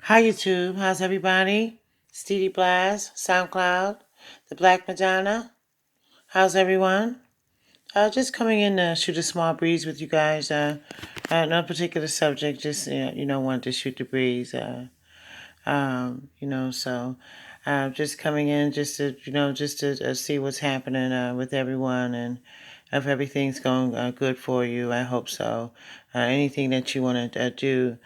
Hi YouTube, how's everybody? It's DEDEBLASS, SoundCloud, the Black Madonna. How's everyone? Just coming in to shoot a small breeze with you guys. No particular subject, just wanted to shoot the breeze. Just coming in just to see what's happening with everyone and if everything's going good for you. I hope so. Anything that you want to do,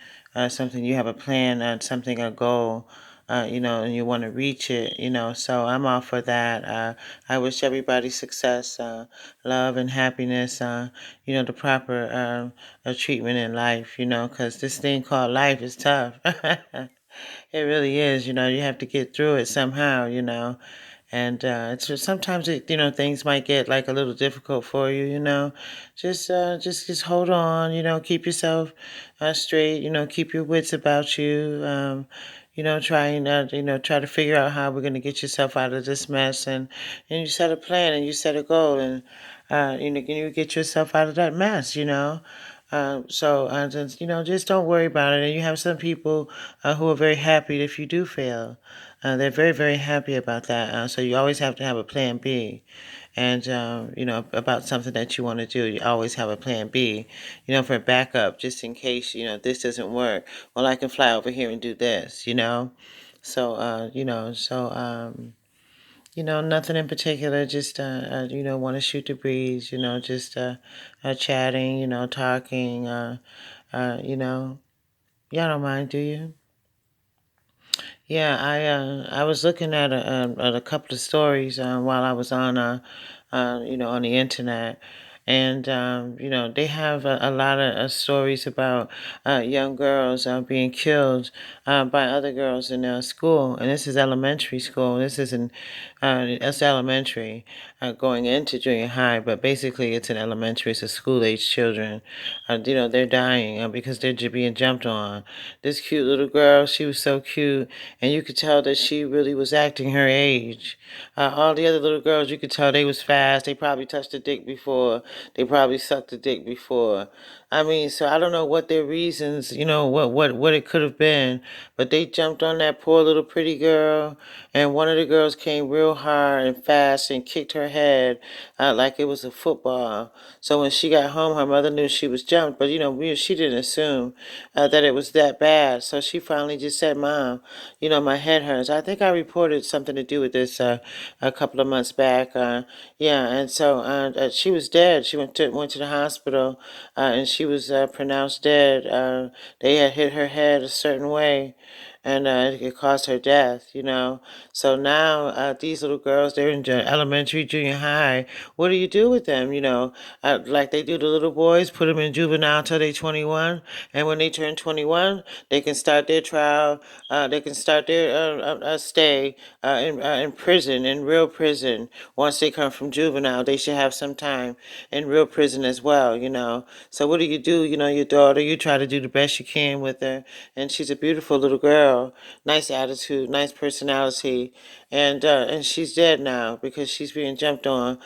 something you have a plan, something, a goal, and you want to reach it, so I'm all for that. I wish everybody success, love and happiness, the proper treatment in life, because this thing called life is tough. It really is, you have to get through it somehow, and it's just, sometimes things might get like a little difficult for you, just hold on, keep yourself straight, keep your wits about you, try to figure out how we're going to get yourself out of this mess, and you set a plan and you set a goal, and you get yourself out of that mess, just don't worry about it. And you have some people who are very happy if you do fail. They're very, very happy about that. So you always have to have a plan B. And, about something that you want to do, you always have a plan B, for backup, just in case, this doesn't work. Well, I can fly over here and do this, So, nothing in particular, just, want to shoot the breeze, just chatting, talking, y'all don't mind, do you? Yeah, I was looking at a couple of stories while I was on the internet, and they have a lot of stories about young girls being killed by other girls in school, and this is elementary school. This isn't it's elementary, going into junior high, but basically it's an elementary. It's a school age children. They're dying because they're being jumped on. This cute little girl, she was so cute, and you could tell that she really was acting her age. All the other little girls, you could tell they was fast. They probably touched a dick before. They probably sucked a dick before. I mean, so I don't know what their reasons, what it could have been, but they jumped on that poor little pretty girl, and one of the girls came real hard and fast and kicked her head like it was a football. So when she got home, her mother knew she was jumped, but she didn't assume that it was that bad. So she finally just said, "Mom, my head hurts." I think I reported something to do with this a couple of months back. Yeah, and so she was dead. She went to the hospital, and she was pronounced dead. They had hit her head a certain way, and it caused her death, So now these little girls, they're in elementary, junior high. What do you do with them, like they do the little boys, put them in juvenile till they're 21, and when they turn 21, they can start their trial, they can start their stay in prison, in real prison. Once they come from juvenile, they should have some time in real prison as well, So what do? Your daughter, you try to do the best you can with her, and she's a beautiful little girl, nice attitude, nice personality, and she's dead now because she's being jumped on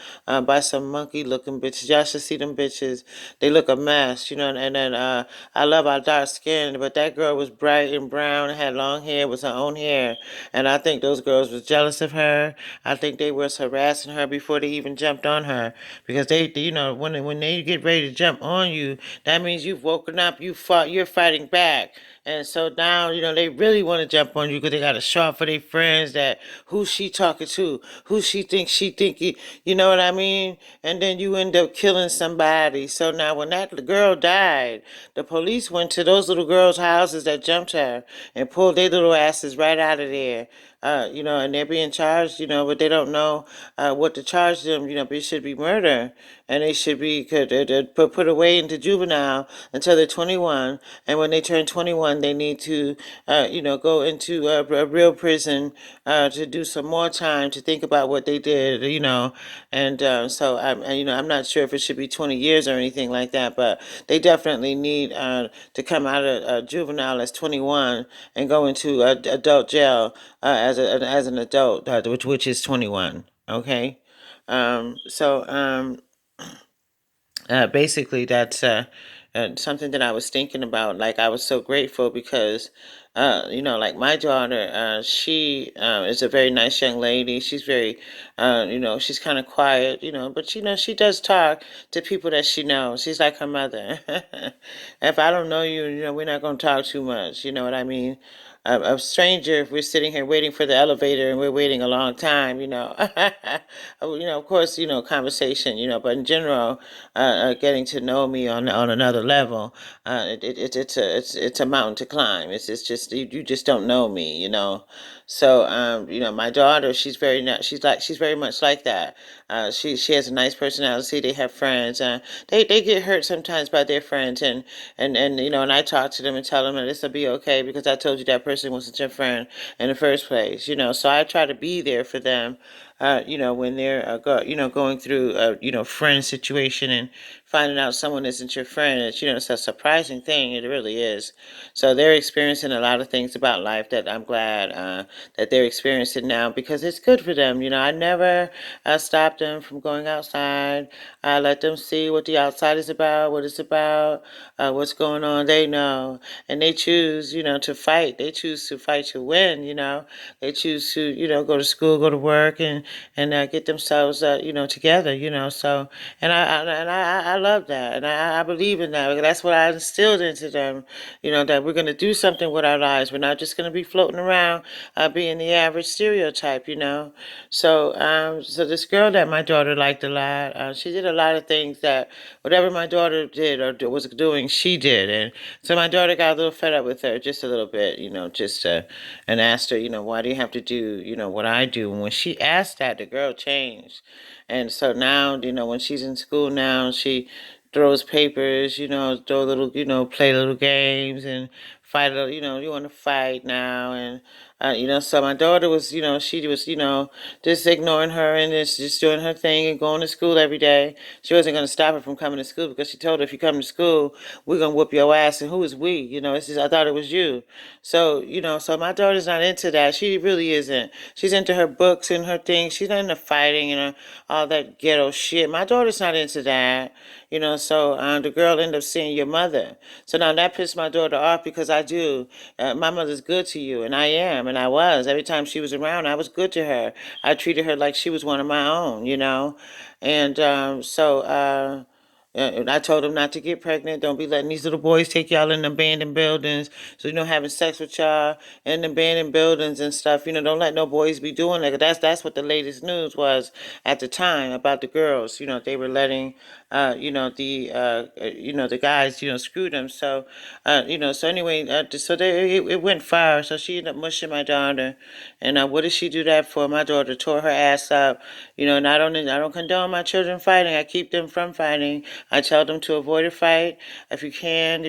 by some monkey-looking bitches. Y'all should see them bitches. They look a mess, and then I love our dark skin, but that girl was bright and brown, had long hair, was her own hair, and I think those girls was jealous of her. I think they was harassing her before they even jumped on her, because when they get ready to jump on you, that means you've woken up, you're fighting back. And so now, they really want to jump on you because they got to show off for their friends that who she talking to, who she think, you know what I mean? And then you end up killing somebody. So now when that girl died, the police went to those little girls' houses that jumped her and pulled their little asses right out of there. And they're being charged, but they don't know what to charge them. But it should be murder, and they should be put away into juvenile until they're 21. And when they turn 21, they need to, go into a real prison to do some more time to think about what they did, And so I'm not sure if it should be 20 years or anything like that, but they definitely need to come out of juvenile as 21 and go into adult jail as an adult, which is 21. Okay, so basically that's something that I was thinking about. Like I was so grateful because Like my daughter, she is a very nice young lady. She's very, she's kind of quiet, but she does talk to people that she knows. She's like her mother. If I don't know you, we're not going to talk too much. You know what I mean? A stranger, if we're sitting here waiting for the elevator and we're waiting a long time, of course, conversation, but in general, getting to know me on another level, it's a mountain to climb. It's just you just don't know me, So my daughter, she's very much like that. She has a nice personality. They have friends. They get hurt sometimes by their friends, and I talk to them and tell them that this will be okay because I told you that person wasn't your friend in the first place. So I try to be there for them. When they're going through friend situation and finding out someone isn't your friend, it's a surprising thing. It really is. So they're experiencing a lot of things about life that I'm glad that they're experiencing now because it's good for them. I never stop them from going outside. I let them see what the outside is about, what it's about, what's going on. They know, and they choose, to fight. They choose to fight to win. They choose to, go to school, go to work, and get themselves, together. So, and I love that, and I believe in that. That's what I instilled into them. That we're going to do something with our lives. We're not just going to be floating around, being the average stereotype. So this girl that my daughter liked a lot, she did a lot of things that whatever my daughter did or was doing, she did, and so my daughter got a little fed up with her, just a little bit, and asked her, why do you have to do, what I do? And when she asked that, the girl changed, and so now, when she's in school now, she throws papers, throw little, play little games and fight. You want to fight now, and so my daughter was, she was, just ignoring her and just doing her thing and going to school every day. She wasn't going to stop her from coming to school because she told her if you come to school, we're going to whoop your ass. And who is we? It's just, I thought it was you. So, so my daughter's not into that. She really isn't. She's into her books and her things. She's not into fighting and all that ghetto shit. My daughter's not into that. So the girl ended up seeing your mother. So now that pissed my daughter off because I do. My mother's good to you, and I am, and I was. Every time she was around, I was good to her. I treated her like she was one of my own. And I told them not to get pregnant. Don't be letting these little boys take y'all in abandoned buildings. So, having sex with y'all in abandoned buildings and stuff. Don't let no boys be doing that. That's what the latest news was at the time about the girls. They were letting, the guys, screw them. So, so anyway, it went far. So she ended up mushing my daughter. And what did she do that for? My daughter tore her ass up. And I don't condone my children fighting. I keep them from fighting. I tell them to avoid a fight if you can,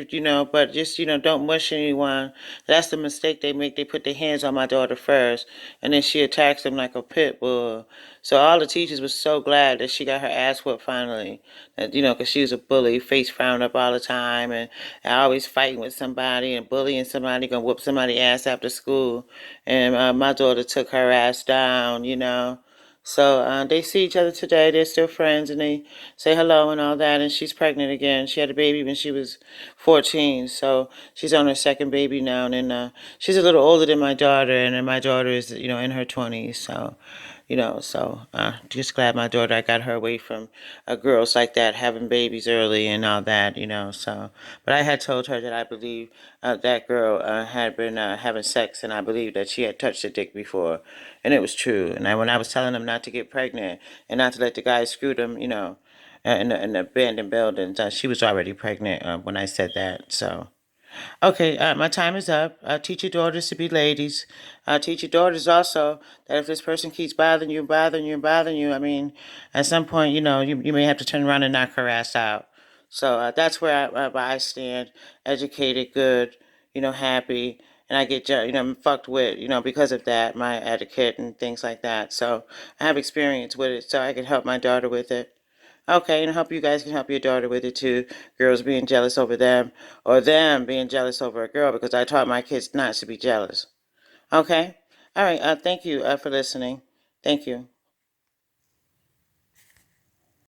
but just, don't mush anyone. That's the mistake they make. They put their hands on my daughter first, and then she attacks them like a pit bull. So all the teachers were so glad that she got her ass whooped finally. Because she was a bully, face frowned up all the time, and always fighting with somebody and bullying somebody, gonna whoop somebody's ass after school. And my daughter took her ass down. So they see each other today. They're still friends, and they say hello and all that. And she's pregnant again. She had a baby when she was 14, so she's on her second baby now. And she's a little older than my daughter, and then my daughter is, in her 20s. So, just glad my daughter, I got her away from girls like that having babies early and all that. So, but I had told her that I believe that girl had been having sex, and I believe that she had touched a dick before, and it was true. And when I was telling them not to get pregnant and not to let the guys screw them, in the abandoned buildings, she was already pregnant when I said that. So. Okay, my time is up. Teach your daughters to be ladies. Teach your daughters also that if this person keeps bothering you, bothering you, bothering you, I mean, at some point, you may have to turn around and knock her ass out. So that's where I stand, educated, good, happy, and I get, fucked with, because of that, my etiquette and things like that. So I have experience with it, so I can help my daughter with it. Okay, and I hope you guys can help your daughter with it too. Girls being jealous over them, or them being jealous over a girl, because I taught my kids not to be jealous. Okay? All right, thank you for listening. Thank you.